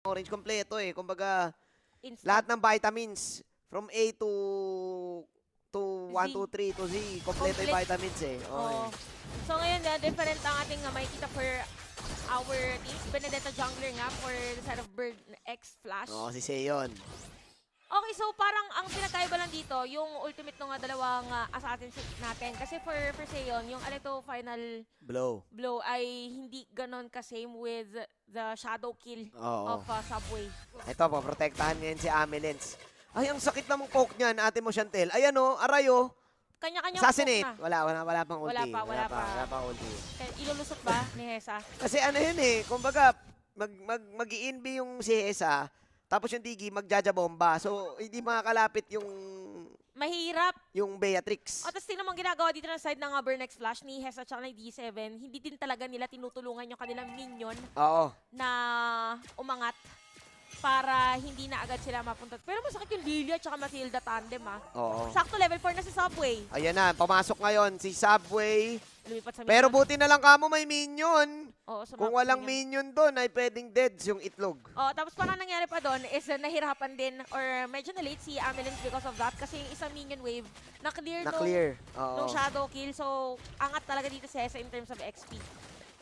Orange kompleto eh. Kumbaga, Instant. lahat ng vitamins from A to 1, Z. 2, 3 to Z, kompleto yung Complete. vitamins eh. Okay. Oo. So ngayon, different ang ating makikita for our teams. Benedetta Jungler nga for the side of Bird X Flash. Oo, si Seon. Okay, so parang ang pinagkaiba lang dito, yung ultimate ng dalawang assassins natin. Kasi for Seon, yung Aleto final blow ay hindi ganon ka-same with the shadow kill Oo. of Subway. Ito po, protektahan ngayon si Amelens. Ay, ang sakit namang poke niyan, ate mo Chantel. Ayan o, aray o. Kanya-kanya Assassinate. na. Wala pang ulti. Wala pa. Wala pa ulti. Ilulusot ba ni Hesa? Kasi ano yun eh, kumbaga, mag-i-inbi yung si Hesa, tapos yung Digi magjajabomba. So, hindi makakalapit Mahirap. yung Beatrix. O, tapos tingnan mo ang ginagawa dito ng side ng Burnex Flash ni Hesa at saka ng D7. Hindi din talaga nila tinutulungan yung kanilang minion Oo. na umangat para hindi na agad sila mapunta. Pero masakit yung Lilia at saka Matilda tandem Oo. Sakto level 4 na si Subway. Ayan na, pumasok ngayon si Subway. Lumipat sa Pero minion. buti na lang kamo may minion. Oo, sa Kung mga walang minion. minion doon, ay pwedeng deads yung itlog. Oh, tapos parang nangyari pa doon is nahirapan din or medyo na-late si Amelins because of that kasi yung isang minion wave na-clear Na-clear. nung Oo. shadow kill. So, angat talaga dito si Hesa in terms of XP.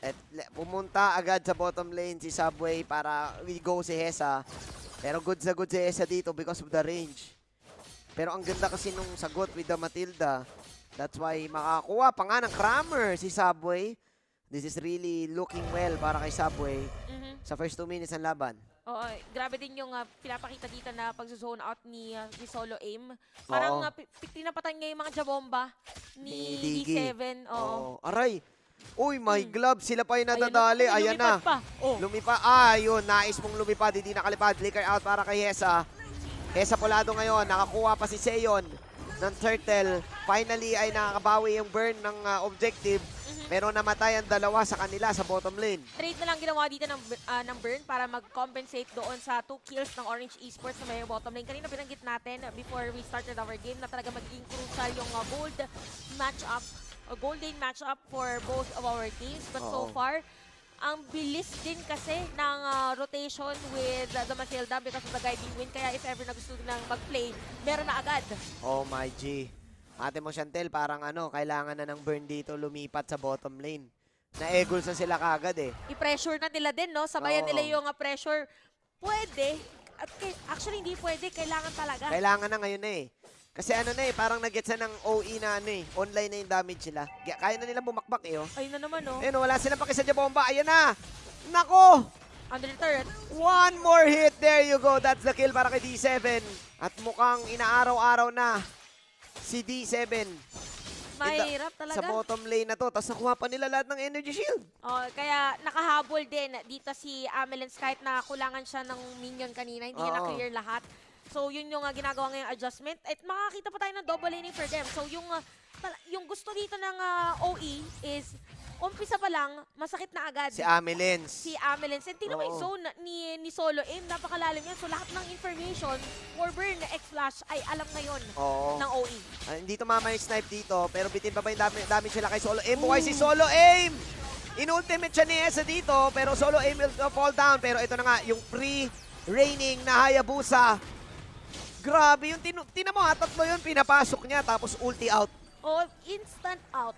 At pumunta agad sa bottom lane si Subway para go si Hesa. Pero good si Hesa dito because of the range. Pero ang ganda kasi nung sagot with the Matilda. That's why makakuha pa nga ng Kramer si Subway. This is really looking well para kay Subway sa first 2 minutes ng laban. Oo, grabe din yung pinapakita dito na pag-zone out ni Solo Aim. Parang tinapatan niya yung mga jabomba ni D7. Oo. Aray! Uy, my glove. Sila pa yung nadadali. Ayan na. Lumipad pa. Oh. Lumipad. Yun. Nais mong lumipad. Hindi nakalipad. Flicker out para kay Hesa. Hesa Polado ngayon. Nakakuha pa si Seon ng turtle. Finally ay nakakabawi yung burn ng objective. Pero namatay ang dalawa sa kanila sa bottom lane. Trade na lang ginawa dito ng Burn para mag-compensate doon sa 2 kills ng Orange Esports sa may bottom lane. Kanina binanggit natin before we started our game na talaga magiging crucial yung gold matchup o gold lane matchup for both of our teams. But so far, ang bilis din kasi ng rotation with the Matilda because of the guiding wind. Kaya if ever na gusto nang mag-play, meron na agad. Oh my G. Ate mo Chantel, parang kailangan na ng burn dito lumipat sa bottom lane. Na-eagles na sila kagad eh. I-pressure na nila din, no? Sabayan nila yung pressure. Pwede. At actually, hindi pwede. Kailangan talaga. Kailangan na ngayon eh. Kasi parang nag-gets na ng OE na online na yung damage sila. Kaya na nilang bumakbak eh. Ayun na naman, no? Ayun, wala silang pakisa dyan bomba. Ayan na! Nako! Under the turret. One more hit. There you go. That's the kill para kay D7. At mukhang inaaraw-araw na si D7. Mahirap talaga. Sa bottom lane na to. Tapos nakuha pa nila lahat ng energy shield. Oh, kaya nakahabol din dito si Amelins kahit na kulangan siya ng minion kanina. Hindi niya na-clear lahat. So, yun yung ginagawa ngayong adjustment. At makakita pa tayo ng double laning for them. So, yung gusto dito ng OE is umpisa pa lang, masakit na agad. Si Amelins. Si Amelins. And tingnan mo yung zone ni Solo Aim, napakalalim yan. So lahat ng information for Burn X-Flash ay alam ngayon ng OE. Hindi tumama yung snipe dito, pero bitin pa ba yung damage sila kay Solo Aim? Buhay si Solo Aim! In-ultimate siya ni Esa dito, pero Solo Aim will fall down. Pero ito na nga, yung free-reigning na Hayabusa. Grabe yung tinan mo, tatlo yun, pinapasok niya, tapos ulti out. Oh, instant out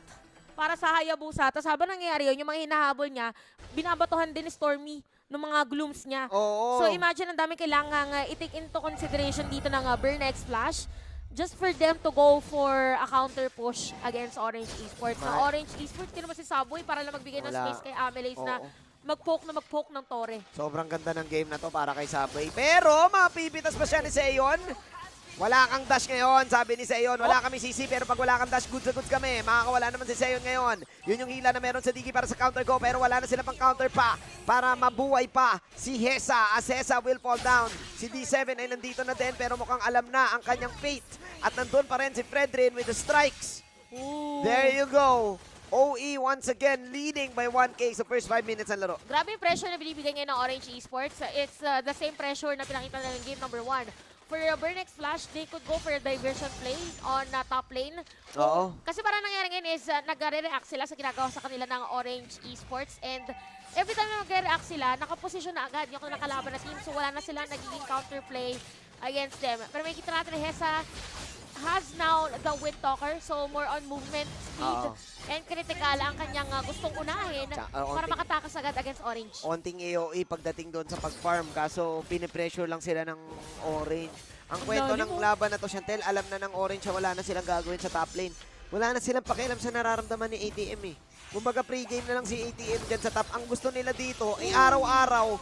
para sa Hayabusa. Tapos habang nangyayari yun, yung mga hinahabol niya, binabatuhan din ni Stormy ng mga glooms niya. Oo. So imagine ang dami kailangan i-take into consideration dito ng Burn X Flash just for them to go for a counter push against Orange Esports. Na Orange Esports, tinamo si Subway para lang magbigay ng space kay Amelace na mag-poke ng Torre. Sobrang ganda ng game na to para kay Subway. Pero mapipitas pa siya ni Seon. Wala kang dash ngayon, sabi ni Seon. Wala kami CC, pero pag wala kang dash, goods na goods kami. Makakawala naman si Seon ngayon. Yun yung hila na meron sa Digi para sa counter go, pero wala na sila pang counter pa para mabuhay pa si Hesa. As Hesa will fall down. Si D7 ay nandito na din, pero mukhang alam na ang kanyang fate. At nandun pa rin si Fredrin with the strikes. Ooh. There you go. OE once again leading by 1K sa first 5 minutes ng laro. Grabe yung pressure na binibigay ngayon ng Orange Esports. It's the same pressure na pinakita nila ng game number 1. for Burn X Flash, they could go for a diversion play on top lane. Oo. Kasi parang nangyari ngayon is nagre-react sila sa ginagawa sa kanila ng Orange Esports, and every time na nagre-react sila, nakaposisyon na agad yung nakalaban na team, so wala na silang nagiging counterplay against them. Pero may kita natin, Hesa has now the Wind Talker, so more on movement, speed, and critical ang kanyang gustong unahin para makatakas agad against Orange. Onting AOE pagdating doon sa pag-farm, kaso pinipressure lang sila ng Orange. Ang kwento ng laban na to, Chantel, alam na ng Orange na wala na silang gagawin sa top lane. Wala na silang pakialam sa nararamdaman ni ATM eh. Kumbaga pre-game na lang si ATM dyan sa top. Ang gusto nila dito ay araw-araw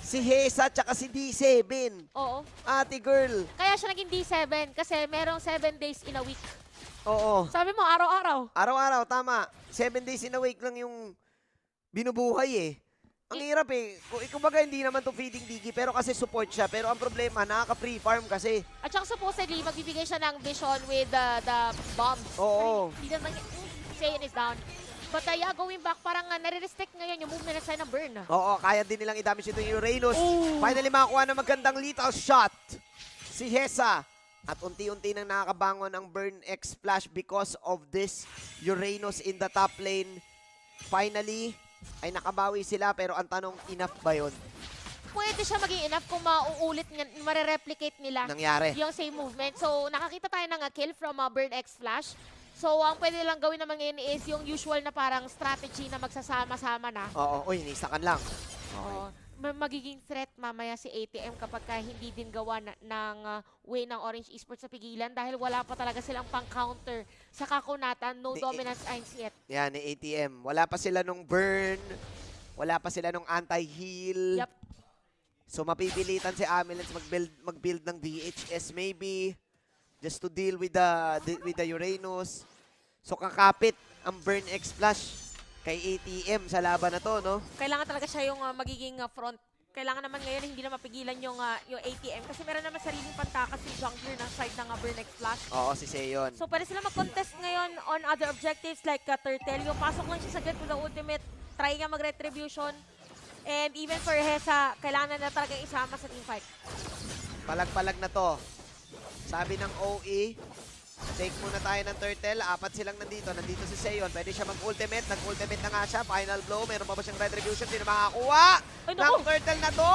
si Hesa tsaka si D7. Oo. Ate girl. Kaya siya naging D7 kasi merong 7 days in a week. Oo. Sabi mo, araw-araw. Araw-araw, tama. 7 days in a week lang yung binubuhay eh. Ang hirap eh. Kumbaga hindi naman to feeding Diggy, pero kasi support siya. Pero ang problema, nakaka-free farm kasi. At saka supposedly, magbibigay siya ng vision with the bombs. Oo. He doesn't say it is down. But yeah, going back, parang nare-restrict ngayon yung movement side ng Burn. Oo, kaya din nilang i-damage ito yung Uranus. Finally makakuha ng magandang lethal shot si Hesa. At unti-unti nang nakakabangon ang Burn X Flash because of this Uranus in the top lane. Finally, ay nakabawi sila, pero ang tanong, enough ba yun? Pwede siya maging enough kung mauulit, mare-replicate nila Nangyari. yung same movement. So, nakakita tayo ng kill from Burn X Flash. So, ang pwede lang gawin naman ngayon is yung usual na parang strategy na magsasama-sama na. Oo, uy, nisakan lang. Oo. Magiging threat mamaya si ATM kapag hindi din gawa ng way ng Orange Esports sa pigilan dahil wala pa talaga silang pang-counter sa kakunatan. No dominance irons yet. Yan, ni ATM. Wala pa sila nung burn. Wala pa sila nung anti-heal. Yep. So, mapipilitan si Amilens mag-build ng DHS maybe. Just to deal with the Uranus. So, kakapit ang Burn X Flash kay ATM sa laban na to, no? Kailangan talaga siya yung magiging front. Kailangan naman ngayon hindi na mapigilan yung ATM kasi meron naman sariling pantakas yung jungler ng side ng Burn X Flash. Oo, si Seon. So, pwede sila mag-contest ngayon on other objectives like Turtle. Yung pasok lang siya saglit with the ultimate. Try nga mag-retribution. And even for Hesa, kailangan na talaga isama sa teamfight. Palag-palag na to. Sabi ng OE, take muna tayo ng Turtle. 4 silang nandito. Nandito si Seon. Pwede siya mag-ultimate. Nag-ultimate na nga siya. Final blow. Meron pa ba siyang retribution? Hindi na makakuha ng Turtle na to.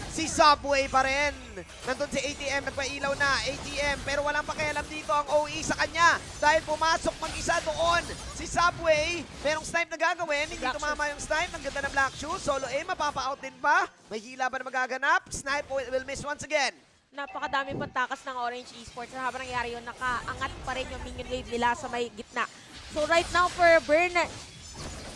Si Subway pa rin. Nandun si ATM. Nagpailaw na. ATM. Pero walang pakialam dito ang OE sa kanya. Dahil pumasok mag-isa doon. Si Subway. Merong snipe na gagawin. Hindi tumama yung snipe. Ang ganda ng Black Shoes. Solo A. Mapapa-out din ba? May hila ba na magaganap? Snipe will miss once again. Napakadaming pantakas ng Orange Esports. Na habang nangyari yun, nakaangat pa rin yung minion wave nila sa may gitna. So right now for Burn,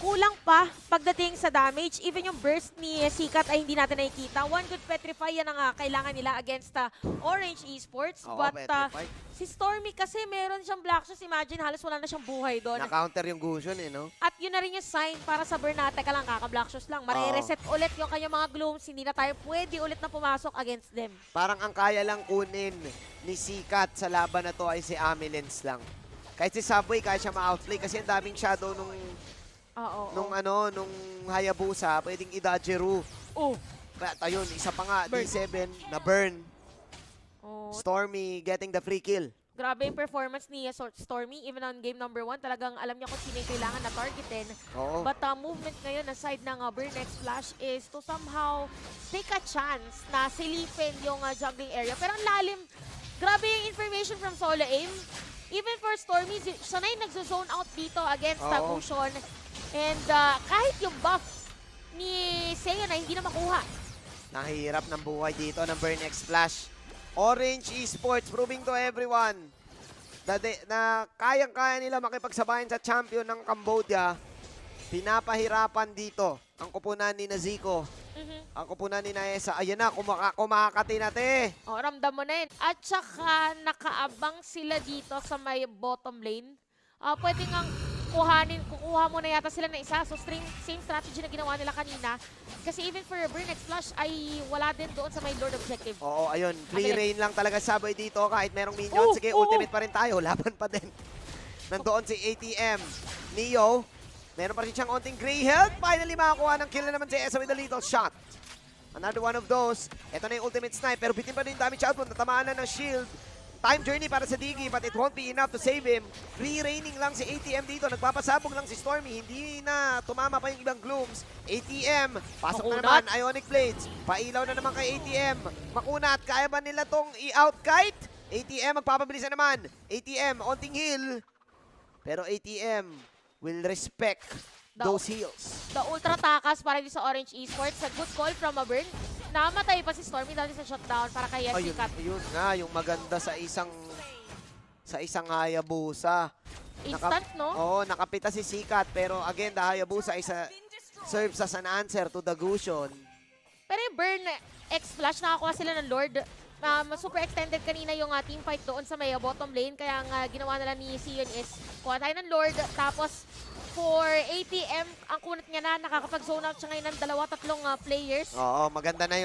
kulang pa pagdating sa damage. Even yung burst ni Sikat ay hindi natin nakikita. One good Petrify, yan ang kailangan nila against Orange Esports. Oo, But Petrify. si Stormy kasi meron siyang Black Shoes. Imagine, halos wala na siyang buhay doon. Na-counter yung Gusion eh, no? At yun na rin yung sign para sa Burn na, teka lang, kaka-Black Shoes lang. Mare-reset ulit yung kanyang mga glooms. Hindi na tayo pwede ulit na pumasok against them. Parang ang kaya lang kunin ni Sikat sa laban na to ay si Amilens lang. Kahit si Subway, kaya siya ma-outplay kasi ang daming shadow nung Hayabusa, pwedeng i-dodgeru. Oh. At ayun, isa pa nga, Burn. D7 na burn. Oh. Stormy getting the free kill. Grabe yung performance ni Stormy. Even on game number 1, talagang alam niya kung sino yung kailangan na targetin. Oo. But movement ngayon na side ng Burn X Flash is to somehow take a chance na silipin yung juggling area. Pero ang lalim, grabe yung information from Solo Aim. Even for Stormy, siya na yung nagzo-zone out dito against Gusion. And kahit yung buff ni Seo na hindi na makuha. Nahihirap ng buhay dito ng Burn X Flash. Orange Esports proving to everyone na kayang-kaya nila makipagsabayan sa champion ng Cambodia. Pinapahirapan dito ang kupunan ni Zico. Ang kupunan ni Naesa. Ayan na, kumakati na te. O, ramdam mo na yun. At saka nakaabang sila dito sa may bottom lane. Pwede nga kukuha mo na yata sila ng isa. So, same strategy na ginawa nila kanina. Kasi even for Burn X Flash ay wala din doon sa may Lord Objective. Oo, ayun. Free reign lang talaga Subway dito. Kahit merong minion. Sige, ultimate pa rin tayo. Laban pa din. Nandoon si ATM. Neo. Meron pa rin siyang onting gray health. Finally makakuha ng kill na naman si Esa with a little shot. Another one of those. Ito na yung ultimate snipe, pero bitin pa rin yung damage output. Natamaan na ng shield. Time journey para sa Diggy, but it won't be enough to save him. Re-raining lang si ATM dito. Nagpapasabog lang si Stormy. Hindi na tumama pa yung ibang Glooms. ATM, pasok na naman. Ionic Blades. Pailaw na naman kay ATM. Makunat, kaya ba nila tong i-outkite? ATM, magpapabilis na naman. ATM, onting heal. Pero ATM will respect those heals. The ultra takas para din sa Orange Esports. A good call from a burn. Namatay pa si Stormy dahil sa shutdown para kay Ayun, Sikat. yun nga, yung maganda sa isang Hayabusa. Instant, no? Oo, nakapita si Sikat, pero again, the Hayabusa serves as an answer to the Gusion. Pero yung burn X-Flash, nakakuha sila ng Lord. Super extended kanina yung team fight doon sa may bottom lane. Kaya ang ginawa nila ni Sion is kuha tayo ng Lord. Tapos for ATM, ang kunat niya na, nakakapag-zone out siya ngayon ng 2-3 players. Oo, maganda na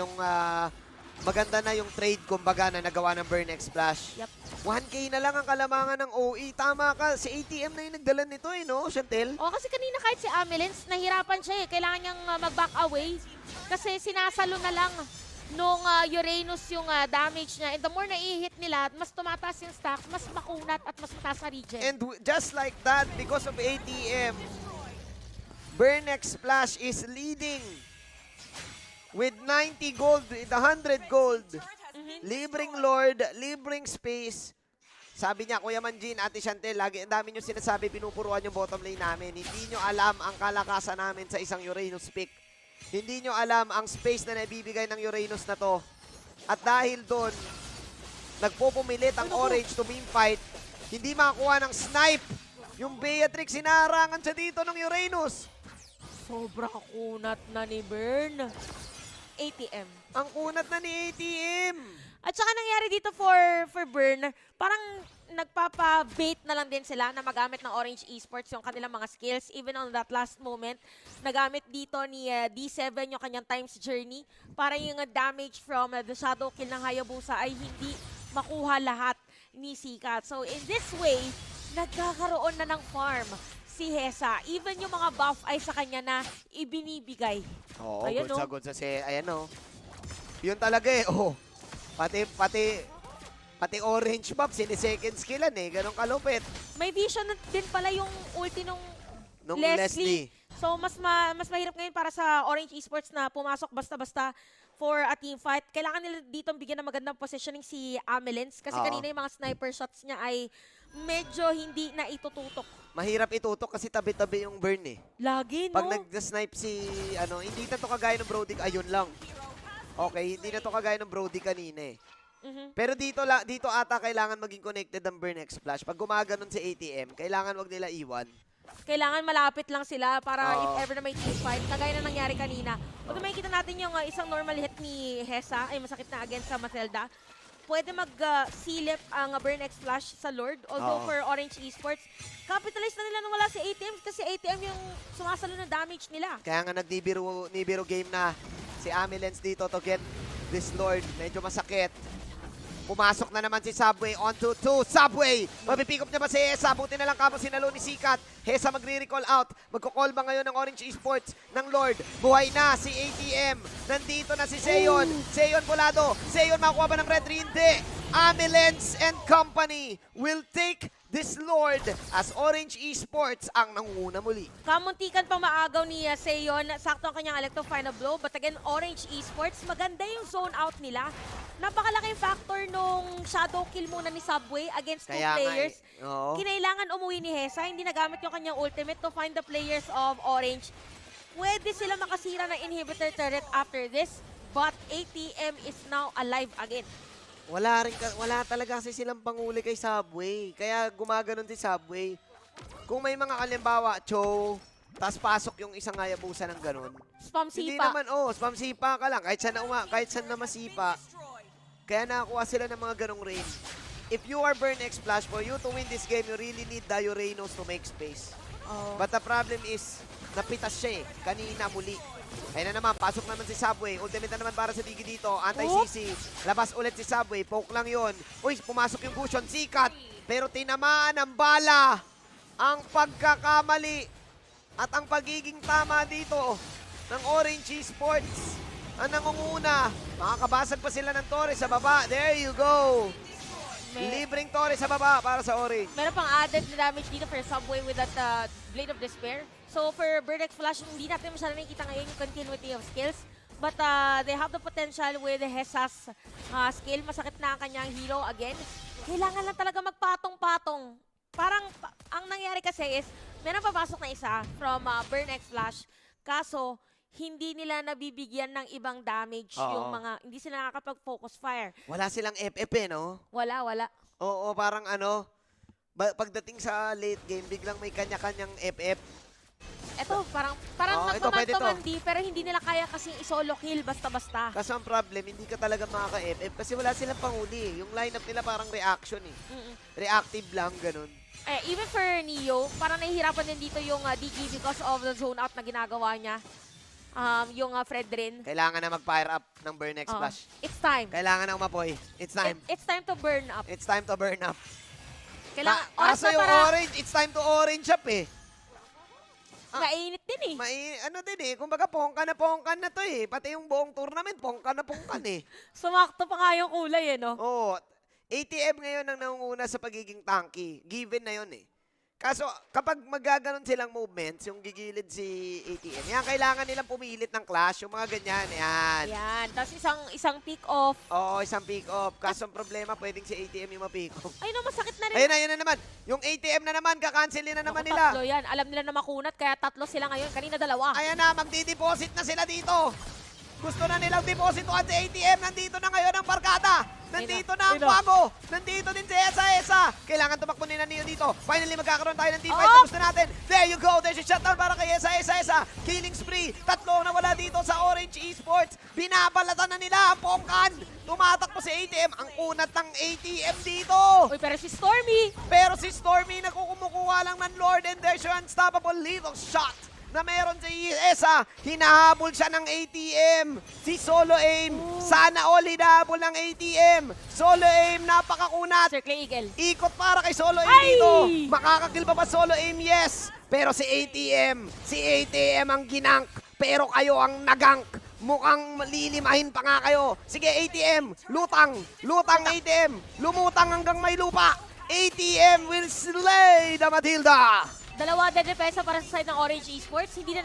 yung trade kumbaga na nagawa ng Burn X Splash. Yep. 1K na lang ang kalamangan ng OE. Tama ka, si ATM na yung nagdala nito no, Chantel? O kasi kanina kahit si Amelins, nahirapan siya eh. Kailangan niyang mag-back away. Kasi sinasalo na lang nung Uranus yung damage niya. And the more na i-hit nila, mas tumataas yung stacks, mas makunat at mas mataas sa regen. And just like that, because of ATM, Burn X Splash is leading with 90 gold, with 100 gold. Libreng Lord, libreng space. Sabi niya, Kuya Manjin, Ate Chantel, lagi ang dami nyo sinasabi, pinupuruan yung bottom lane namin. Hindi nyo alam ang kalakasan namin sa isang Uranus pick. Hindi nyo alam ang space na naibibigay ng Uranus na to. At dahil doon, nagpupumilit ang Orange to team fight. Hindi makakuha ng snipe. Yung Beatrix, sinarangan siya dito ng Uranus. Sobra kakunat na ni Burn. ATM. Ang kunat na ni ATM. At saka nangyari dito for Burn, parang nagpapa-bait na lang din sila na magamit ng Orange Esports yung kanilang mga skills. Even on that last moment, nagamit dito ni D7 yung kanyang times journey para yung damage from the shadow kill ng Hayabusa ay hindi makuha lahat ni Sikat. So in this way, nagkakaroon na ng farm si Hesa. Even yung mga buff ay sa kanya na ibinibigay. Oo, Ayan, good sa ayan o. Yun talaga eh, oh. Pati orange buff, sini-second skillan eh. Ganon kalupit. May vision din pala yung ulti nung Nung Leslie. Leslie. So, mas mahirap ngayon para sa Orange Esports na pumasok basta-basta for a team fight. Kailangan nila dito bigyan ng magandang positioning si Amelins kasi Oo. kanina yung mga sniper shots niya ay medyo hindi na itututok. Mahirap itutok kasi tabi-tabi yung burn eh. Lagi, no? Pag nag-snipe si, hindi na to kagaya ng Brody, ayun lang. Okay, hindi na to kagaya ng Brody kanina eh. Pero dito ata kailangan maging connected ang Burn X Splash. Pag gumaganon si ATM, kailangan wag nila iwan. Kailangan malapit lang sila para Oo. if ever na may team fight, kagaya na nangyari kanina. Kung makikita natin yung isang normal hit ni Hesa, ay masakit na against sa Matilda, pwede mag-silip ang Burn X Flash sa Lord. Although Oo. for Orange Esports, capitalize na nila nung wala si ATM kasi ATM yung sumasalo ng damage nila. Kaya nga nag-Nibiru game na si Amelens dito to get this Lord. Medyo masakit. Pumasok na naman si Subway on to 2. Subway! Mapipick up niya ba si Hesa? Buti na lang kamo sinalo ni Sikat. Hesa magre-recall out. Magko-call ba ngayon ng Orange Esports ng Lord? Buhay na si ATM. Nandito na si Seon. Seon Volado. Seon makuha ba ng red? Hindi. Amelens and company will take this Lord as Orange Esports ang nangunguna muli. Kamuntikan pa maagaw ni Seon. Sakto ang kanyang electro final blow. But again, Orange Esports, maganda yung zone out nila. Napakalaking factor nung shadow kill muna ni Subway against two Kaya nga players. Oo. Kinailangan umuwi ni Hesa. Hindi nagamit yung kanyang ultimate to find the players of Orange. Pwede sila makasira ng inhibitor turret after this. But ATM is now alive again. Wala talaga kasi silang panguli kay Subway. Kaya gumaganon si Subway. Kung may mga kalimbawa, Cho, tas pasok yung isang Hayabusa ng ganon. Spam Hindi sipa. naman, spam sipa ka lang. Kahit saan na masipa. Kaya nakakuha sila ng mga ganong range. If you are Burn X Splash, for you to win this game, you really need the Uranus to make space. Oh. But the problem is, napitas siya eh. Kanina muli. Ayun na naman, pasok naman si Subway. Ultimate na naman para sa Diggy dito. Anti-CC. Labas ulit si Subway. Poke lang yon. Uy, pumasok yung Gusion. Sikat. Pero tinamaan ang bala. Ang pagkakamali. At ang pagiging tama dito ng Orange Esports. ang nangunguna. Makakabasag pa sila ng Torres sa baba. There you go. Libreng Torres sa baba para sa Orange. Meron pang added na damage dito for Subway with that Blade of Despair. So for Burnex Flash, hindi natin masyadong nakikita ngayon yung continuity of skills. But they have the potential with Hesa's skill. Masakit na ang kanyang hero again. Kailangan lang talaga magpatong-patong. Parang, ang nangyari kasi is, meron papasok na isa from Burnex Flash. Kaso, hindi nila nabibigyan ng ibang damage yung mga, hindi sila nakakapag-focus fire. Wala silang FF no? Wala. Oo, parang pagdating sa late game, biglang may kanya-kanyang FF. Eto, parang ito, pwede to. nagpaman-pamandi, pero hindi nila kaya kasing isolo kill basta-basta. Kaso ang problem, hindi ka talaga makaka-FF kasi wala silang panghuli. Yung lineup nila parang reaction eh. Reactive lang, ganun. Even for Neo, parang nahihirapan din dito yung DG because of the zone out na ginagawa niya. Yung Fredrin. Kailangan na mag-fire up ng Burnex Flash. It's time. Kailangan ng mapoy. It's time. It's time to burn up. It's time to burn up. Kailangan, oras Kaso na yung para orange, it's time to orange up eh. mainit din eh. Ano din eh, kumbaga pongkan na to eh. Pati yung buong tournament, pongkan eh. Sumakto pa nga yung kulay eh, no? Oo. ATM ngayon ang nangunguna sa pagiging tanky. Given na yun eh. Kaso, kapag magaganon silang movements, yung gigilid si ATM, yan, kailangan nilang pumilit ng clash, yung mga ganyan, yan. Yan. Tapos isang pick off. Oo, isang pick-off. Kaso ang problema, pwedeng si ATM yung ma-pick off. Ay no, masakit na rin. Ayun na naman. Yung ATM na naman, kakancelin na naman Naku, nila. tatlo yan. Alam nila na makunat, kaya tatlo sila ngayon. Kanina dalawa. Ayan na, magdi-deposit na sila dito. Gusto na nilang deposituan si ATM. Nandito na ngayon ang barkada. Nandito na ang Pago. Nandito din si Esa. Kailangan tumakbo nila niyo dito. Finally, magkakaroon tayo ng team fight na gusto natin. There you go. There's a shutdown para kay Esa. Killing spree. Tatlo na wala dito sa Orange Esports. Binabalatan na nila ang Pongkan. Tumatakbo si ATM. Ang kunat ng ATM dito. Uy, pero si Stormy. Pero si Stormy nakukumukuha lang ng Lord and there's your unstoppable lethal shot na meron si Esa. Hinahabol siya ng ATM. Si Solo Aim. Sana all hinahabol ng ATM. Solo Aim, napakakunat. Circle Eagle. Ikot para kay Solo Aim Ay! dito. Makakakill pa ba Solo Aim? Yes. Pero si ATM ang ginank. Pero kayo ang nagank. Mukhang lilimahin pa nga kayo. Sige, ATM. Lutang ATM. Lumutang hanggang may lupa. ATM will slay the Matilda. Dalawa na depensa para sa side ng Orange Esports. Hindi na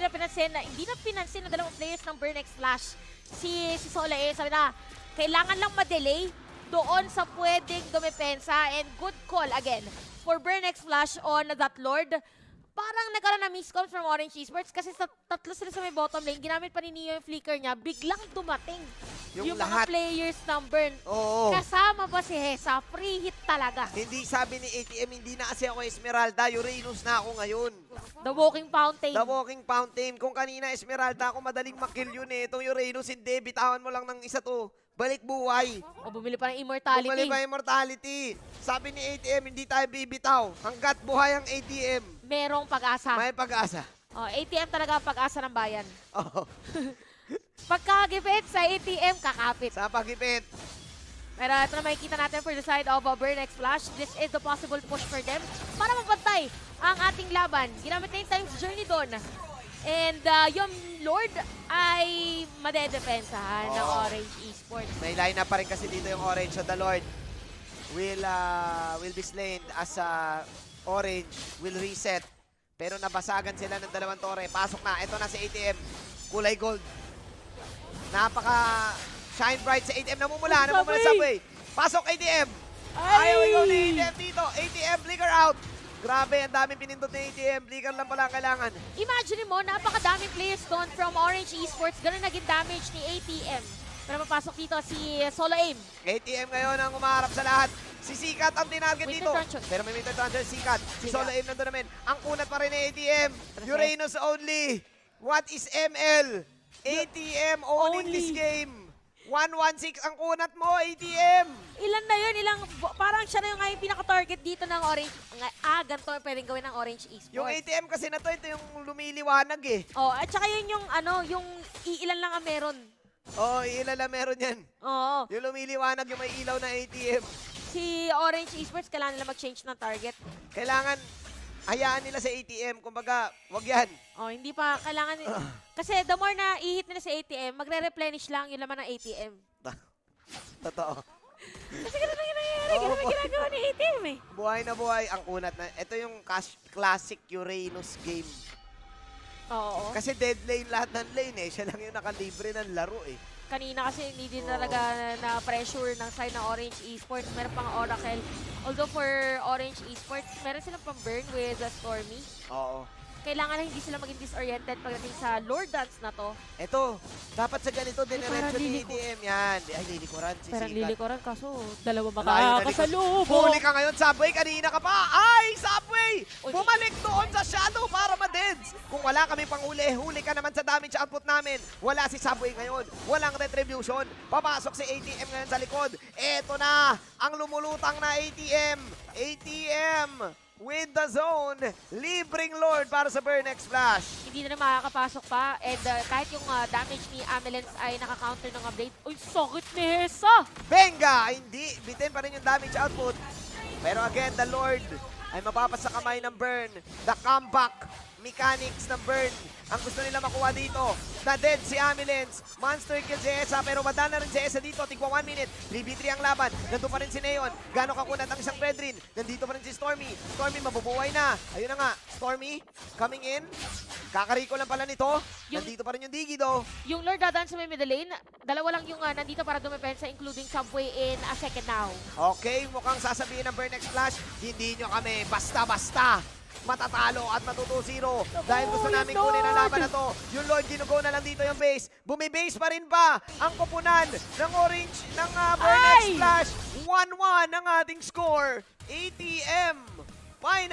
pinansin na dalawang players ng Burnex Flash. Si Sola sabi na, kailangan lang ma-delay doon sa pwedeng dumepensa. And good call again for Burnex Flash on that Lord. Parang nagkaroon na miscom from Orange Esports kasi sa tatlo sila sa may bottom lane. Ginamit pa ni Neo yung flicker niya. Biglang dumating yung lahat. mga players ng Burn. Oo. Kasama ba si Hesa? Free hit talaga. Hindi sabi ni ATM, hindi na kasi ako Esmeralda. Uranus na ako ngayon. The Walking Fountain. The Walking Fountain. Kung kanina Esmeralda ako, madaling makill yun eh. Itong Uranus, hindi. Bitawan mo lang ng isa to. Balik buhay. O bumili pa ng Immortality. Bumalik pa immortality. Sabi ni ATM, hindi tayo bibitaw. Hanggat buhay ang ATM. Merong pag-asa. May pag-asa. Oh, ATM talaga ang pag-asa ng bayan. Oo. Pagkagipit sa ATM, kakapit. Sa pagipit. Pero ito na makikita natin for the side of Burnex Flash. This is the possible push for them para mapantay ang ating laban. Ginamit na yung times journey doon. And yung Lord ay madedepensahan ng Orange Esports. May lineup pa rin kasi dito yung Orange. So the Lord will be slain as Orange will reset. Pero nabasagan sila ng dalawang torre. Pasok na. Ito na si ATM. Kulay gold. Napaka shine bright si ATM. Namumula Subway. Pasok ATM. Ayaw ikaw ni ATM dito. ATM, flicker out. Grabe, ang daming pinindot ni ATM. Flicker lang pala ang kailangan. Imagine mo, napakadaming players doon from Orange Esports. Ganun naging damage ni ATM. Pero mapasok dito si Solo Aim. ATM ngayon ang umaharap sa lahat. Si Sikat ang tinarget Winter dito. Truncheon. Pero may Winter Truncheon, Sikat. Si Solo Aim nandun namin. Ang kunat pa rin ni ATM. Uranus only. What is ML? ATM owning this game. 1-1-6 ang kunat mo, ATM. Ilan na yun? Parang siya na yung ngayon pinaka-target dito ng Orange. Ganito pwedeng gawin ng Orange Esports. Yung ATM kasi na to, ito yung lumiliwanag eh. Oh, at saka yun yung iilan lang ang meron. Oo, ilala meron yan. Oo. Yung lumiliwanag, yung may ilaw na ATM. Si Orange Esports, kailangan nila mag-change ng target. Kailangan hayaan nila sa ATM. Kumbaga, wag yan. Oh, hindi pa kailangan kasi the more na i-hit nila sa ATM, magre-replenish lang yung laman ng ATM. Totoo. Kasi ganun lang yung nangyayari, ganun ang ginagawa ni ATM eh. Buhay na buhay ang kunat na. Ito yung classic Uranus game. Oo. Kasi dead lane lahat ng lane eh. Siya lang yung nakalibre ng laro eh. Kanina kasi hindi din talaga na pressure ng side ng Orange Esports. Meron pang Oracle. Although for Orange Esports, meron silang pang burn with Stormy. Oo. Kailangan na hindi sila maging disoriented pagdating sa Lord Dance na to. Ito, dapat sa ganito, diniretso parang ni liliko. EDM yan. Ay, lilikuran, Parang sisikat. lilikuran kaso dalawa Malayo na makakasalubong. Huli ka ngayon, Subway. Kanina ka pa. Ay, Subway! Uy. Bumalik doon sa Shadow para ma-deads. Kung wala kami pang huli ka naman sa damage output namin. Wala si Subway ngayon. Walang retribution. Papasok si ATM ngayon sa likod. Eto na, ang lumulutang na ATM. ATM with the zone. Libreng Lord para sa Burn X Flash. Hindi na makakapasok pa. And kahit yung damage ni Amelens ay naka-counter ng update. Uy, sakit ni Hesa! Benga! Hindi. Bitin pa rin yung damage output. Pero again, the Lord ay mapapasa kamay ng Burn. The comeback mechanics ng Burn ang gusto nila makuha dito. Na-dead si Amilens. Monster kill si Esa, pero madala rin si Esa dito. Tigwa 1 minute. 3v3 ang laban. Nandun pa rin si Neon. Gano'ng kakunat ang isang Redrin. Nandito pa rin si Stormy. Stormy mabubuhay na. Ayun na nga. Stormy coming in. Kakariko lang pala nito. Nandito pa rin yung Digido. Yung Lord dadaan sa may middle lane, dalawa lang yung nandito para dumepensa, including Subway in a second now. Okay, mukhang sasabihin ng Burn X Flash, hindi nyo kami basta-basta matatalo at matuto-0 dahil gusto yung namin kunin ang Lord! laban na to. Yung Lord, ginugo na lang dito yung base. Bumibase pa rin ba ang kupunan ng Orange ng Burn X Ay! Flash? 1-1 ang ating score. ATM. Final.